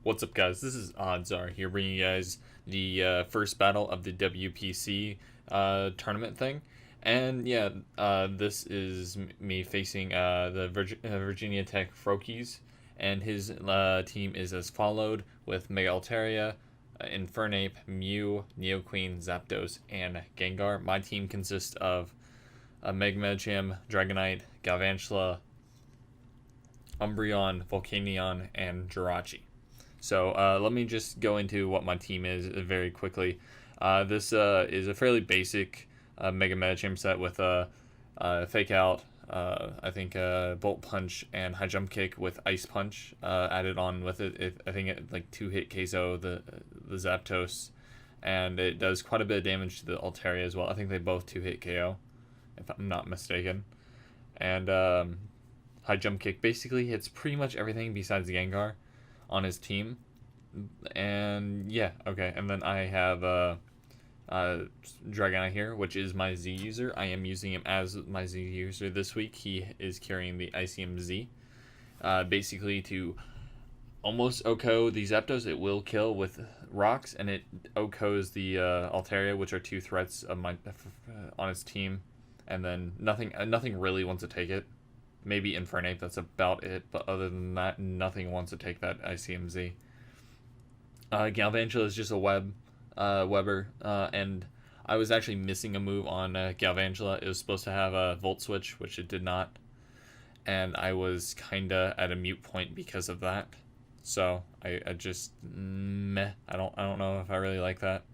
What's up, guys? This is Oddsar here, bringing you guys the first battle of the WPC tournament thing. And yeah, this is me facing the Virginia Tech Froakies, and his team is as followed with Mega Altaria, Infernape, Mew, Neoqueen, Zapdos, and Gengar. My team consists of Mega Medicham, Dragonite, Galvantula, Umbreon, Volcanion, and Jirachi. So let me just go into what my team is very quickly. This is a fairly basic Mega Medicham set with a Fake Out, I think Volt Punch and High Jump Kick with Ice Punch added on with it. I think it like 2-hit KO the Zapdos, and it does quite a bit of damage to the Altaria as well. I think they both 2-hit KO, if I'm not mistaken. And High Jump Kick basically hits pretty much everything besides Gengar on his team. And yeah, okay. And then I have Dragonite here, which is my Z user. I am using him as my Z user this week. He is carrying the ICM Z, basically to almost OHKO the Zapdos. It will kill with rocks, and it OHKOs the Altaria, which are two threats of my on his team. And then nothing really wants to take it. Maybe Infernape, that's about it, but other than that, nothing wants to take that ICMZ. Galvantula is just a Weber, and I was actually missing a move on Galvantula. It was supposed to have a Volt Switch, which it did not, and I was kinda at a mute point because of that. So I just meh. I don't know if I really like that.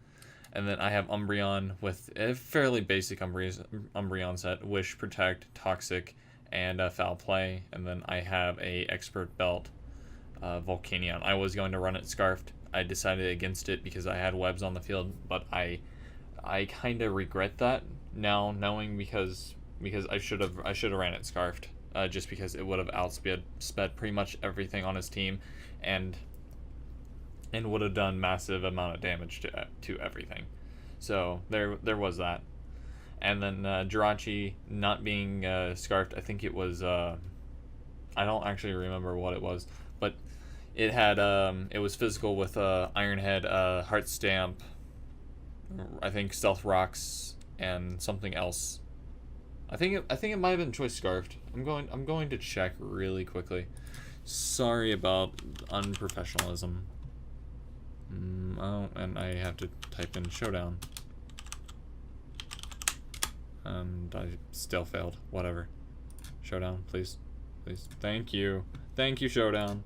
And then I have Umbreon with a fairly basic Umbreon set: Wish, Protect, Toxic, and Foul Play. And then I have a Expert Belt Volcanion. I was going to run it Scarfed. I decided against it because I had webs on the field, but I kind of regret that now, knowing because I should have ran it Scarfed, just because it would have sped pretty much everything on his team, and would have done massive amount of damage to everything. So there was that. And then Jirachi not being Scarfed, I think it was, I don't actually remember what it was, but it had, it was physical with Iron Head, Heart Stamp, I think Stealth Rocks, and something else. I think it might have been Choice Scarfed. I'm going to check really quickly. Sorry about unprofessionalism. Oh, and I have to type in Showdown. And I still failed. Whatever. Showdown, please. Please. Thank you. Thank you, Showdown.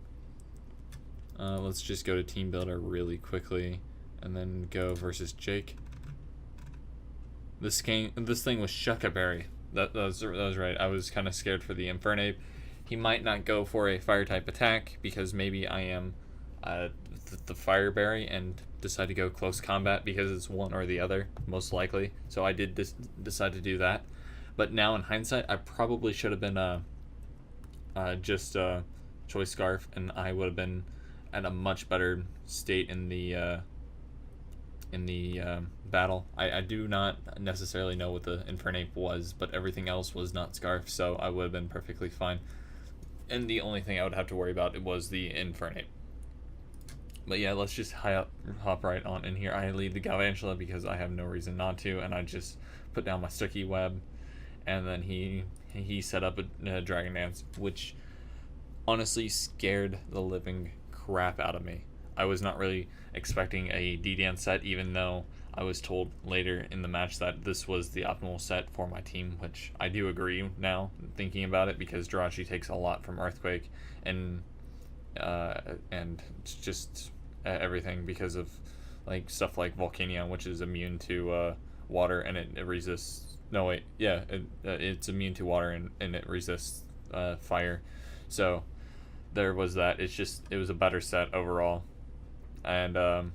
Let's just go to Team Builder really quickly, and then go versus Jake. This thing was Shuckaberry. That was right. I was kind of scared for the Infernape. He might not go for a fire type attack because maybe I am the Fireberry and decide to go close combat because it's one or the other, most likely. So I did decide to do that. But now in hindsight, I probably should have been just Choice Scarf, and I would have been at a much better state in the battle. I do not necessarily know what the Infernape was, but everything else was not Scarf, so I would have been perfectly fine. And the only thing I would have to worry about was the Infernape. But yeah, let's just hop right on in here. I lead the Galvantula because I have no reason not to, and I just put down my Sticky Web, and then he set up a Dragon Dance, which honestly scared the living crap out of me. I was not really expecting a D-Dance set, even though I was told later in the match that this was the optimal set for my team, which I do agree now, thinking about it, because Jirachi takes a lot from Earthquake, and it's just everything because of like stuff like Volcanion, which is immune to water, and it resists. No wait, yeah, it's immune to water and it resists fire. So there was that. It was a better set overall, and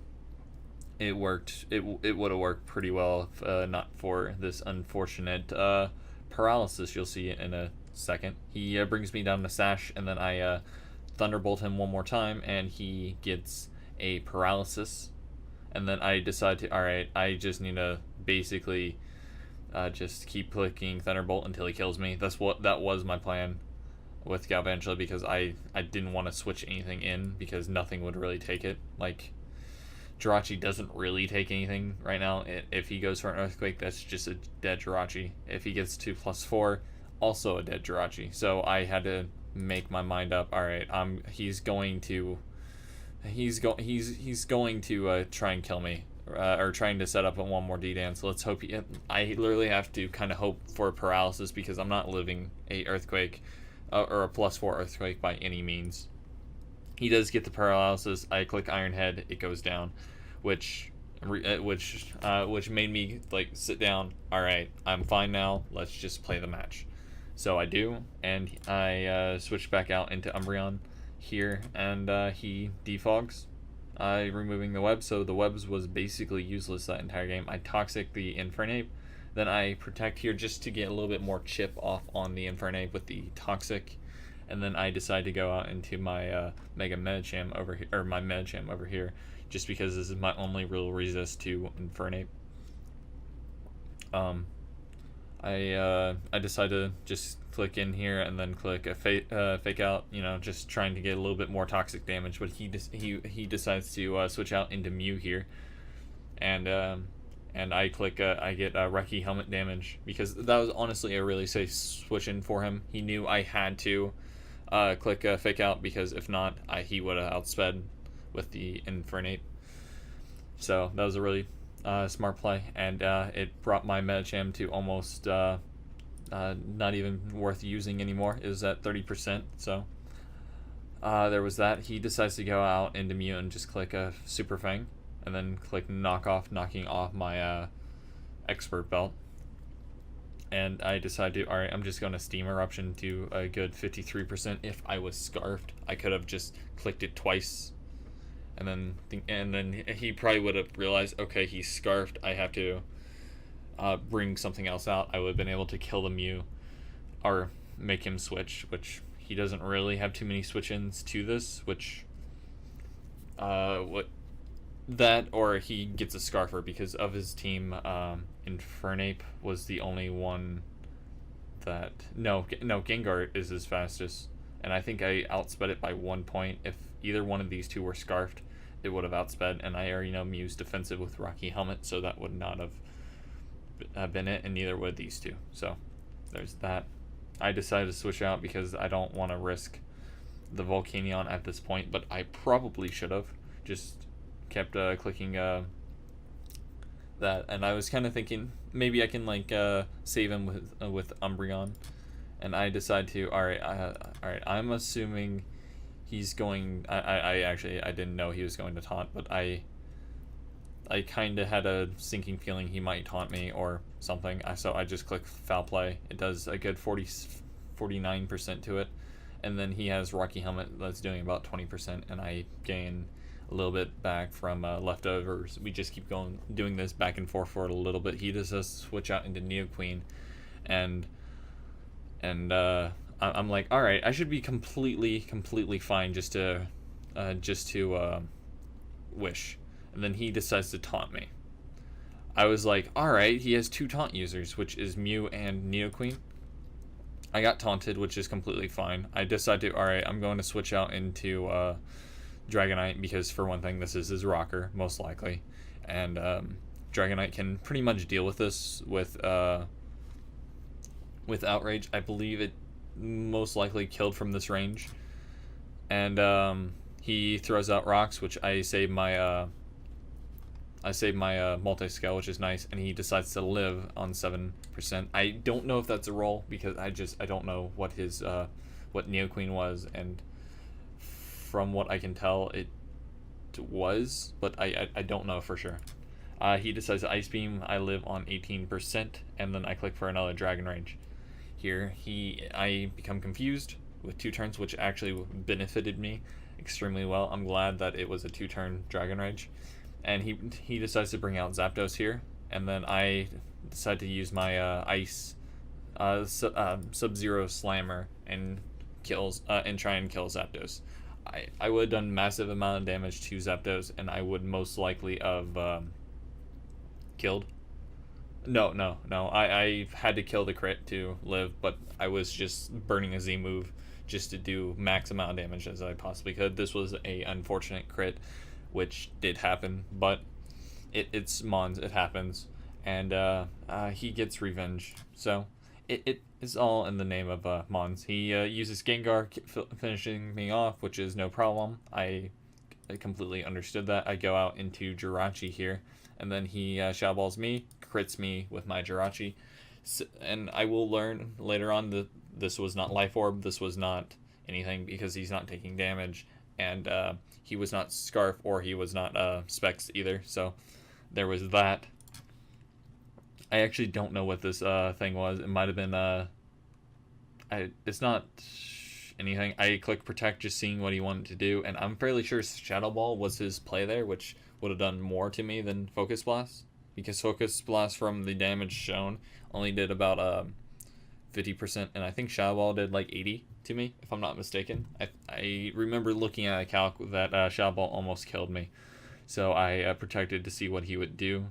it worked. It would have worked pretty well if not for this unfortunate paralysis. You'll see it in a second. He brings me down to Sash, and then I Thunderbolt him one more time, and he gets a paralysis. And then I decide to, alright, I just need to basically just keep clicking Thunderbolt until he kills me. That was my plan. with Galvantula because I didn't want to switch anything in because nothing would really take it. Like, Jirachi doesn't really take anything right now. If he goes for an Earthquake, that's just a dead Jirachi. If he gets to +4, also a dead Jirachi. So I had to make my mind up. All right, he's going to try and kill me, or trying to set up a one more D-Dan. So let's hope I literally have to kind of hope for paralysis because I'm not living a Earthquake or a +4 Earthquake by any means. He does get the paralysis. I click Iron Head. It goes down, which made me like sit down. All right, I'm fine now. Let's just play the match. So I do, and I switch back out into Umbreon here, and he defogs, removing the web. So the webs was basically useless that entire game. I Toxic the Infernape, then I Protect here just to get a little bit more chip off on the Infernape with the Toxic. And then I decide to go out into my Mega Medicham over here, or my Medicham over here, just because this is my only real resist to Infernape. I decide to just click in here and then click a fake out, just trying to get a little bit more toxic damage. But he decides to switch out into Mew here, and I click I get Rocky Helmet damage because that was honestly a really safe switch in for him. He knew I had to click fake out because if not, he would have outsped with the Infernape. So that was a really smart play, and it brought my Medicham to almost not even worth using anymore. It was at 30%, so there was that. He decides to go out into Mew and just click a Super Fang, and then click knocking off my Expert Belt. And I decide to, alright, I'm just going to Steam Eruption to a good 53%. If I was Scarfed, I could have just clicked it twice. And then he probably would have realized, okay, he's Scarfed, I have to bring something else out. I would have been able to kill the Mew or make him switch, which he doesn't really have too many switch-ins to this, which or he gets a Scarfer because of his team. Infernape was the only one that no Gengar is his fastest, and I think I outsped it by 1 point. If either one of these two were Scarfed, it would have outsped, and I already know Mew's defensive with Rocky Helmet, so that would not have been it, and neither would these two. So there's that. I decided to switch out because I don't want to risk the Volcanion at this point, but I probably should have just kept clicking that, and I was kind of thinking maybe I can save him with Umbreon, and I decide to all right. I'm assuming he's going. I didn't know he was going to taunt, but I kind of had a sinking feeling he might taunt me or something. So I just click Foul Play. It does a good 49% to it, and then he has Rocky Helmet that's doing about 20%, and I gain a little bit back from leftovers. We just keep doing this back and forth for a little bit. He just does switch out into Neoqueen, and I'm like, all right, I should be completely fine just to wish, and then he decides to taunt me. I was like, all right, he has two taunt users, which is Mew and Neoqueen. I got taunted, which is completely fine. I decided to, all right, I'm going to switch out into Dragonite because, for one thing, this is his rocker, most likely. And Dragonite can pretty much deal with this with Outrage. I believe it most likely killed from this range. And he throws out rocks, which I save my multi-scale, which is nice, and he decides to live on 7%. I don't know if that's a roll because I don't know what his what Neoqueen was, and from what I can tell it was, but I don't know for sure. He decides to Ice Beam. I live on 18%, and then I click for another Dragon Rage. Here I become confused with 2 turns, which actually benefited me extremely well. I'm glad that it was a 2-turn Dragon Rage. And he decides to bring out Zapdos here, and then I decide to use my Ice Sub-Zero Slammer and try and kill Zapdos. I would have done massive amount of damage to Zapdos, and I would most likely have killed. No. I had to kill the crit to live, but I was just burning a Z move just to do max amount of damage as I possibly could. This was a unfortunate crit, which did happen, but it's Mons, it happens, and he gets revenge. So it is all in the name of Mons. He uses Gengar, finishing me off, which is no problem. I completely understood that. I go out into Jirachi here, and then he Shadow Balls me, crits me with my Jirachi. And I will learn later on that this was not Life Orb, this was not anything, because he's not taking damage, and he was not Scarf, or he was not Specs either, so there was that. I actually don't know what this thing was. It might have been it's not anything. I clicked Protect, just seeing what he wanted to do, and I'm fairly sure Shadow Ball was his play there, which would have done more to me than Focus Blast, because Focus Blast, from the damage shown, only did about 50%, and I think Shadow Ball did like 80 to me, if I'm not mistaken. I remember looking at a calc that Shadow Ball almost killed me, so I protected to see what he would do,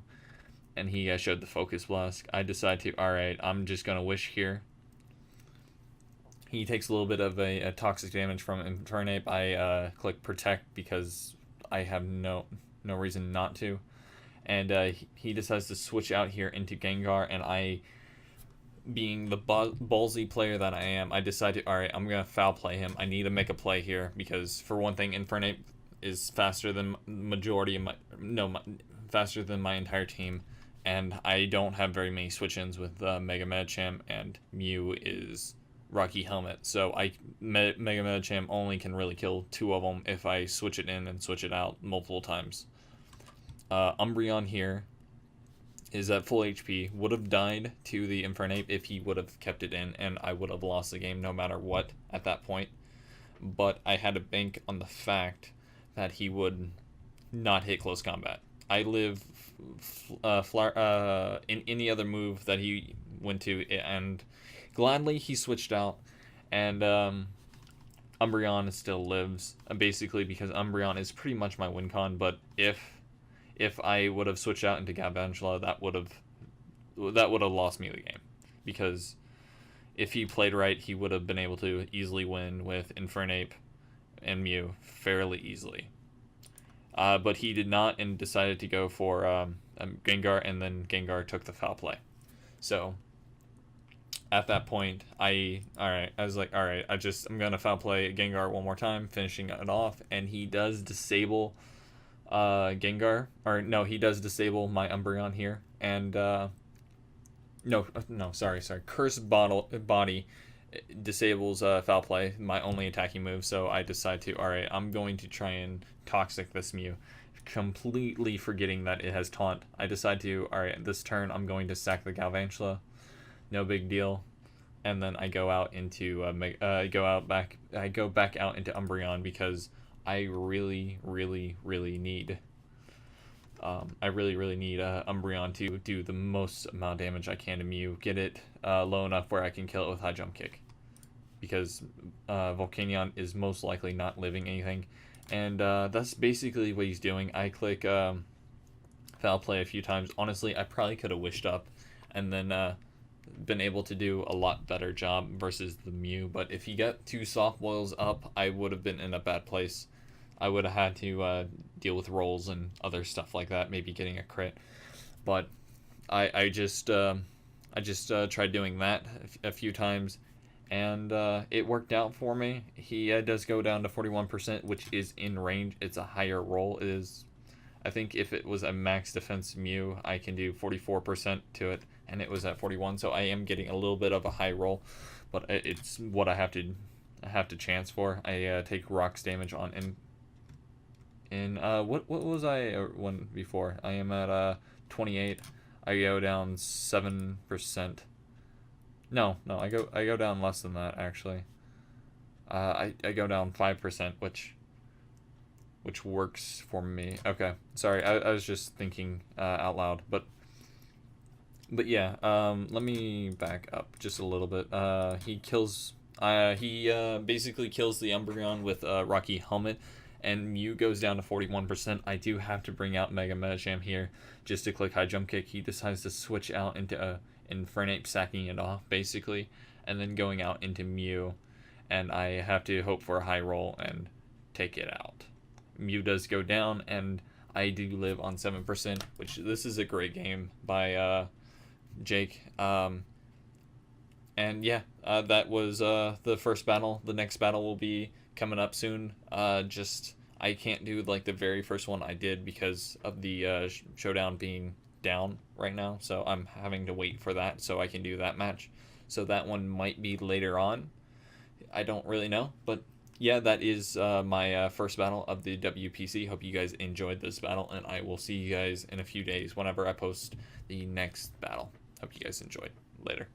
and he showed the Focus Blast. I decided to, alright, I'm just going to Wish here. He takes a little bit of a toxic damage from Infernape. I click Protect because I have no reason not to. And he decides to switch out here into Gengar, and I, being the ballsy player that I am, I decide to, alright, I'm going to foul play him. I need to make a play here, because for one thing, Infernape is faster than majority of faster than my entire team, and I don't have very many switch-ins with Mega Medicham, and Mew is Rocky Helmet, so Mega Medicham only can really kill 2 of them if I switch it in and switch it out multiple times. Umbreon here is at full HP, would have died to the Infernape if he would have kept it in, and I would have lost the game no matter what at that point. But I had to bank on the fact that he would not hit close combat. I live in any other move that he went to, and gladly he switched out, and Umbreon still lives, basically because Umbreon is pretty much my win con. But if I would have switched out into Galvantula, that would have lost me the game, because if he played right, he would have been able to easily win with Infernape and Mew fairly easily. But he did not, and decided to go for Gengar, and then Gengar took the foul play. So at that point, I was like, alright, I'm gonna foul play Gengar one more time, finishing it off, and he does disable Gengar, or no, he does disable my Umbreon here, and sorry, Cursed Body disables foul play, my only attacking move. So I decide to, alright, I'm going to try and Toxic this Mew, completely forgetting that it has Taunt. I decide to, alright, this turn I'm going to sack the Galvantula, no big deal, and then I go out into I go back out into Umbreon, because I really need Umbreon to do the most amount of damage I can to Mew, get it low enough where I can kill it with High Jump Kick, because Volcanion is most likely not living anything, and that's basically what he's doing. I click foul play a few times. Honestly, I probably could have wished up and then been able to do a lot better job versus the Mew, but if he got 2 soft boils up, I would have been in a bad place. I would have had to deal with rolls and other stuff like that, maybe getting a crit. But I just tried doing that a few times, and it worked out for me. He does go down to 41%, which is in range. It's a higher roll. It is, I think if it was a max defense Mew, I can do 44% to it, and it was at 41, so I am getting a little bit of a high roll, but it's what I have to chance for. I take rocks damage on what was I one before? I am at 28. I go down 7%. No, I go down less than that actually. I go down 5%, which works for me. Okay, sorry, I was just thinking out loud, but yeah. Let me back up just a little bit. He basically kills the Umbreon with Rocky Helmet, and Mew goes down to 41%. I do have to bring out Mega Medicham here just to click High Jump Kick. He decides to switch out into Infernape, sacking it off, basically, and then going out into Mew. and I have to hope for a high roll and take it out. Mew does go down, and I do live on 7%, which this is a great game by Jake. And yeah, that was the first battle. The next battle will be coming up soon. Just I can't do like the very first one I did because of the showdown being down right now. So I'm having to wait for that so I can do that match. So that one might be later on. I don't really know, but yeah, that is my first battle of the WPC. Hope you guys enjoyed this battle, and I will see you guys in a few days whenever I post the next battle. Hope you guys enjoyed. Later.